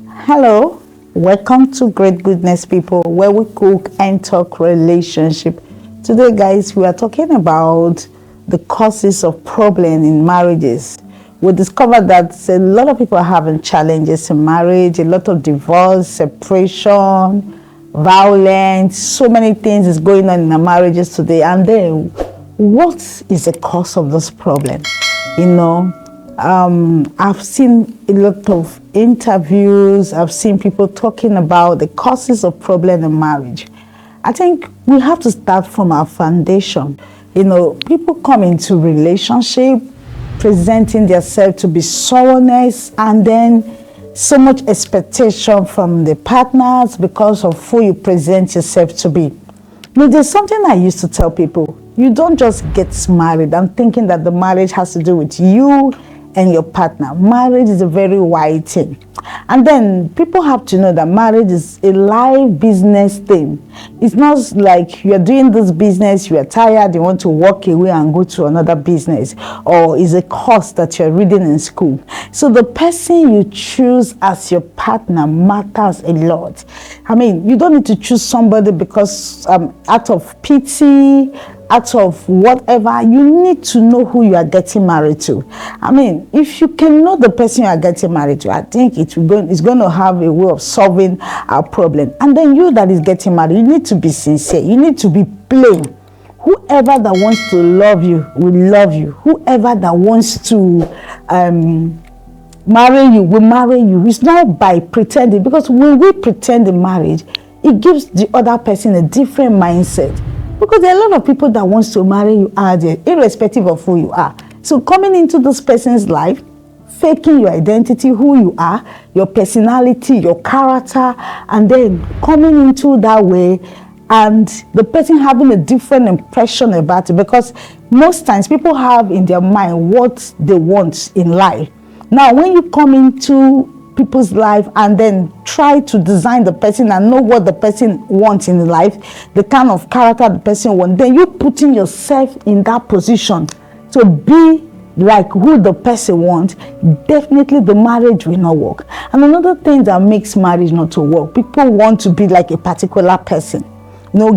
Hello, welcome to Great Goodness People, where we cook and talk relationship. Today, guys, we are talking about the causes of problem in marriages. We discovered that a lot of people are having challenges in marriage, a lot of divorce, separation, violence, so many things is going on in our marriages today. And then, what is the cause of this problem? I've seen a lot of interviews, I've seen people talking about the causes of problem in marriage. I think we have to start from our foundation. People come into relationship presenting themselves to be someone else, and then so much expectation from the partners because of who you present yourself to be. There's something I used to tell people: you don't just get married and thinking that the marriage has to do with you and your partner. Marriage is a very wide thing. And then people have to know that marriage is a live business thing. It's not like you're doing this business, you are tired, you want to walk away and go to another business, or is a course that you're reading in school. So the person you choose as your partner matters a lot. You don't need to choose somebody because out of pity, out of whatever. You need to know who you are getting married to. If you can know the person you are getting married to, I think it's going to have a way of solving our problem. And then you that is getting married, you need to be sincere. You need to be plain. Whoever that wants to love you will love you. Whoever that wants to marry you will marry you. It's not by pretending, because when we pretend in marriage, it gives the other person a different mindset. Because there are a lot of people that wants to marry you out there, irrespective of who you are. So coming into this person's life, faking your identity, who you are, your personality, your character, and then coming into that way, and the person having a different impression about it. Because most times people have in their mind what they want in life. Now, when you come into people's life and then try to design the person and know what the person wants in life, the kind of character the person wants, then you're putting yourself in that position to be like who the person wants. Definitely the marriage will not work. And another thing that makes marriage not to work, people want to be like a particular person.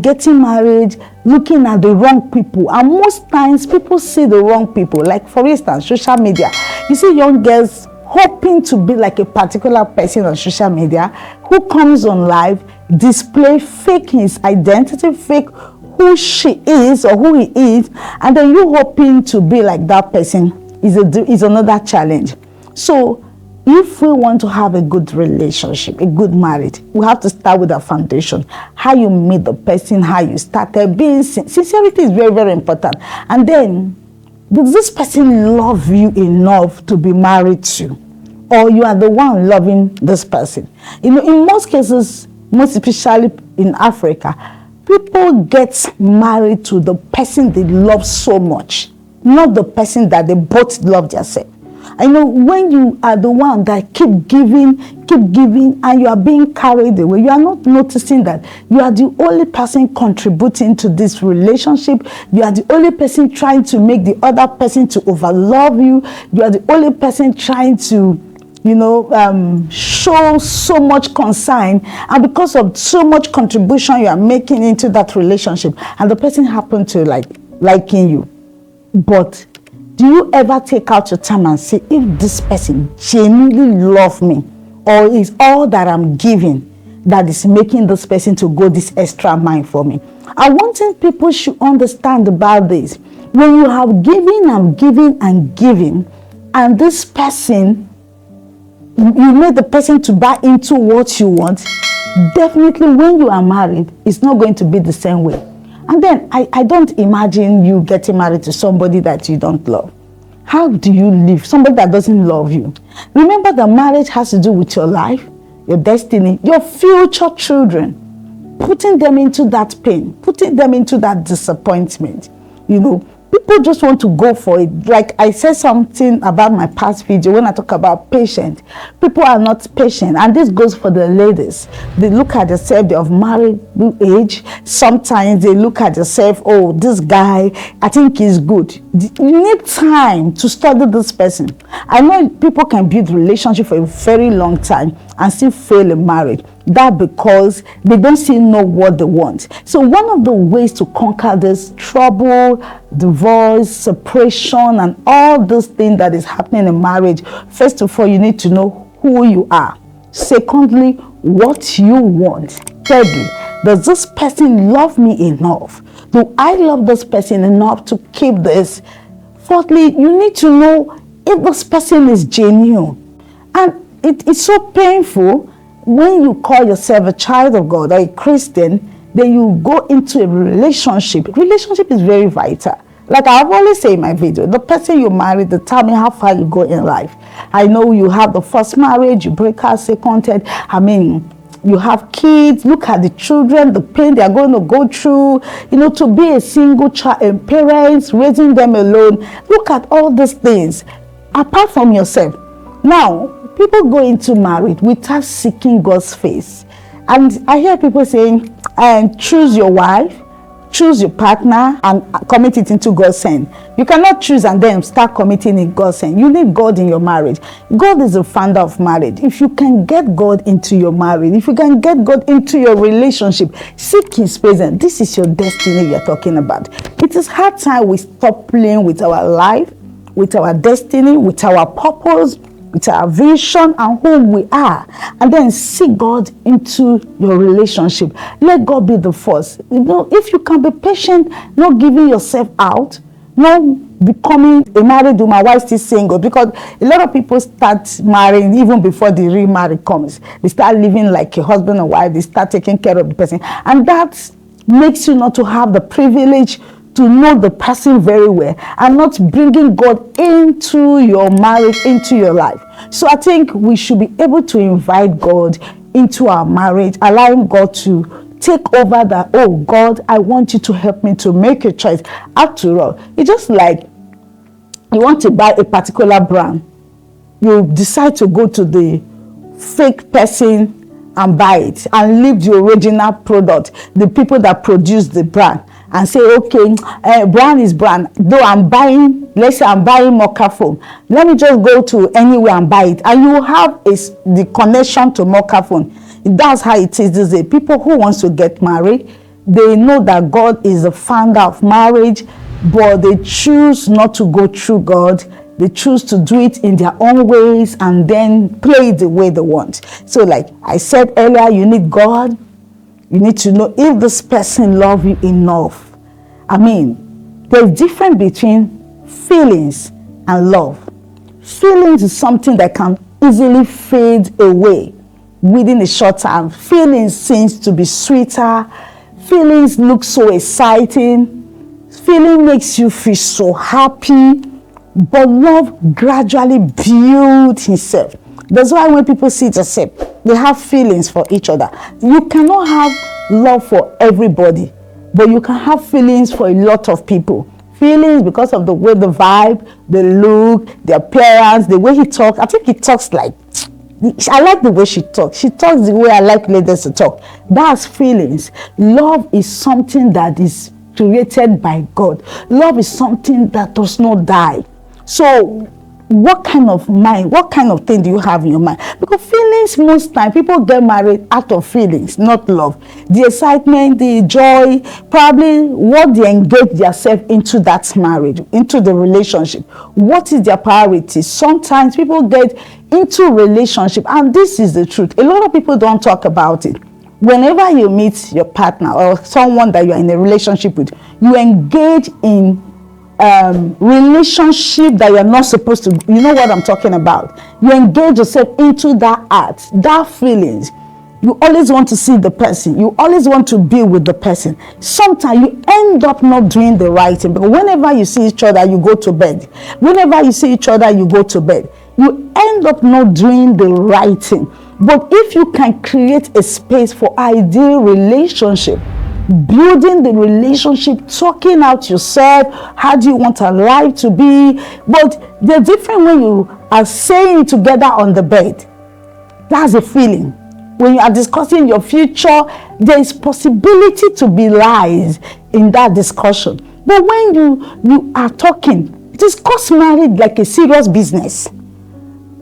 Getting married, looking at the wrong people. And most times people see the wrong people. Like, for instance, social media. You see young girls hoping to be like a particular person on social media, who comes on live, display, fake his identity, fake who she is or who he is, and then you hoping to be like that person is another challenge. So if we want to have a good relationship, a good marriage, we have to start with our foundation. How you meet the person, how you started being sincerity is very, very important. And then, does this person love you enough to be married to? Or you are the one loving this person? In most cases, most especially in Africa, people get married to the person they love so much, not the person that they both love themselves. When you are the one that keep giving, and you are being carried away, you are not noticing that you are the only person contributing to this relationship. You are the only person trying to make the other person to overlove you. You are the only person trying to, show so much concern, and because of so much contribution you are making into that relationship, and the person happened to liking you. But do you ever take out your time and say, if this person genuinely loves me, or is all that I'm giving that is making this person to go this extra mile for me? I want people should understand about this. When you have given and given and given, and this person, you made the person to buy into what you want, definitely when you are married, it's not going to be the same way. And then I don't imagine you getting married to somebody that you don't love. How do you live? Somebody that doesn't love you. Remember that marriage has to do with your life, your destiny, your future children. Putting them into that pain, putting them into that disappointment. People just want to go for it. Like I said something about my past video when I talk about patient. People are not patient, and this goes for the ladies. They look at themselves, they're of married age. Sometimes they look at themselves, oh, this guy, I think he's good. You need time to study this person. I know people can build relationship for a very long time and still fail in marriage. That because they don't still know what they want. So one of the ways to conquer this trouble, divorce, separation, and all those things that is happening in marriage, first of all, you need to know who you are. Secondly, what you want. Thirdly, does this person love me enough? Do I love this person enough to keep this? Fourthly, you need to know if this person is genuine. And it's so painful when you call yourself a child of God or a Christian, then you go into a relationship. Relationship is very vital. Like I've always said in my video, the person you marry determine how far you go in life. I know you have the first marriage, you break out, second, third. I mean, you have kids, look at the children, the pain they are going to go through, to be a single child and parents, raising them alone. Look at all these things apart from yourself. Now, people go into marriage without seeking God's face. And I hear people saying, choose your wife, choose your partner, and commit it into God's hand. You cannot choose and then start committing in God's hand. You need God in your marriage. God is the founder of marriage. If you can get God into your marriage, if you can get God into your relationship, seek His presence. This is your destiny we are talking about. It is hard time we stop playing with our life, with our destiny, with our purpose, with our vision and who we are, and then seek God into your relationship. Let God be the first. If you can be patient, not giving yourself out, not becoming a married woman while still single, because a lot of people start marrying even before the real marriage comes. They start living like a husband and wife. They start taking care of the person, and that makes you not to have the privilege to know the person very well and not bringing God into your marriage, into your life. So I think we should be able to invite God into our marriage, allowing God to take over that. Oh God, I want you to help me to make a choice. After all, it's just like you want to buy a particular brand. You decide to go to the fake person and buy it and leave the original product, the people that produce the brand, and say, okay, brand is brand. Though I'm buying, let's say I'm buying Mocha phone, let me just go to anywhere and buy it. And you have the connection to Mocha phone. That's how it is these days. People who wants to get married, they know that God is the founder of marriage, but they choose not to go through God. They choose to do it in their own ways and then play it the way they want. So like I said earlier, you need God. You need to know if this person loves you enough. I mean, there's a difference between feelings and love. Feelings is something that can easily fade away within a short time. Feelings seems to be sweeter. Feelings look so exciting. Feeling makes you feel so happy. But love gradually builds itself. That's why when people see themselves, they have feelings for each other. You cannot have love for everybody, but you can have feelings for a lot of people. Feelings because of the way the vibe, the look, the appearance, the way he talks. I think he talks like, I like the way she talks. She talks the way I like ladies to talk. That's feelings. Love is something that is created by God. Love is something that does not die. So what kind of mind, what kind of thing do you have in your mind? Because feelings, most time people get married out of feelings, not love. The excitement, the joy, probably what they engage themselves into that marriage, into the relationship. What is their priority? Sometimes people get into relationship, and this is the truth. A lot of people don't talk about it. Whenever you meet your partner or someone that you're in a relationship with, you engage in relationship that you're not supposed to. You know what I'm talking about. You engage yourself into that art, that feelings. You always want to see the person. You always want to be with the person. Sometimes you end up not doing the right thing, because whenever you see each other, you go to bed. Whenever you see each other, you go to bed. You end up not doing the right thing. But if you can create a space for ideal relationship, building the relationship, talking out yourself. How do you want our life to be? But they're different when you are saying it together on the bed. That's a feeling. When you are discussing your future, there is possibility to be lies in that discussion. But when you are talking, discuss marriage like a serious business.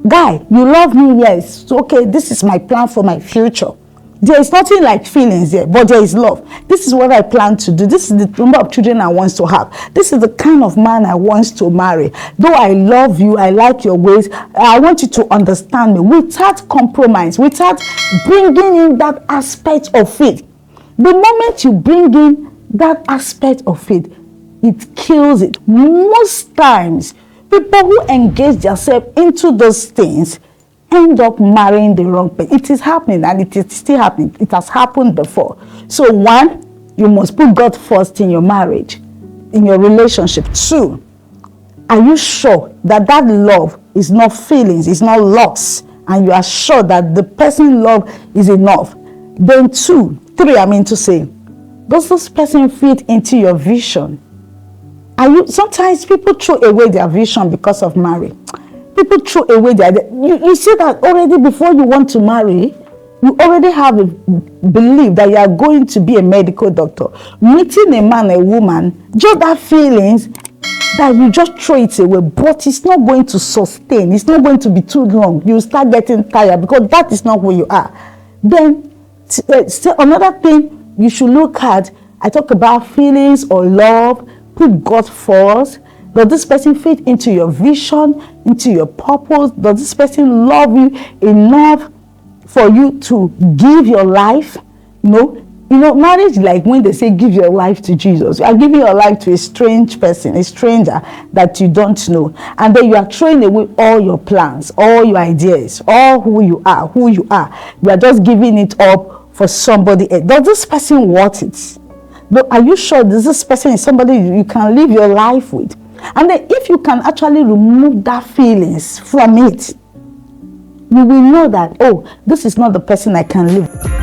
Guy, you love me, yes. So, okay, this is my plan for my future. There is nothing like feelings there, but there is love. This is what I plan to do. This is the number of children I want to have. This is the kind of man I want to marry. Though I love you, I like your ways, I want you to understand me without compromise, without bringing in that aspect of faith. The moment you bring in that aspect of faith, it kills it. Most times, people who engage themselves into those things end up marrying the wrong person. It is happening, and it is still happening. It has happened before. So one, you must put God first in your marriage, in your relationship. Two, are you sure that that love is not feelings, it's not loss, and you are sure that the person love is enough? Then three, does this person fit into your vision? Sometimes people throw away their vision because of marriage. People throw away you see that already before you want to marry, you already have a belief that you are going to be a medical doctor. Meeting a man, a woman, just that feelings that you just throw it away, but it's not going to sustain. It's not going to be too long. You start getting tired because that is not who you are. Then another thing you should look at, I talk about feelings or love, put God first. Does this person fit into your vision, into your purpose? Does this person love you enough for you to give your life? You know, marriage, like when they say give your life to Jesus, you are giving your life to a strange person, a stranger that you don't know. And then you are throwing away all your plans, all your ideas, all who you are. You are just giving it up for somebody else. Does this person want it? But are you sure this person is somebody you can live your life with? And then if you can actually remove that feelings from it, you will know that, oh, this is not the person I can live with.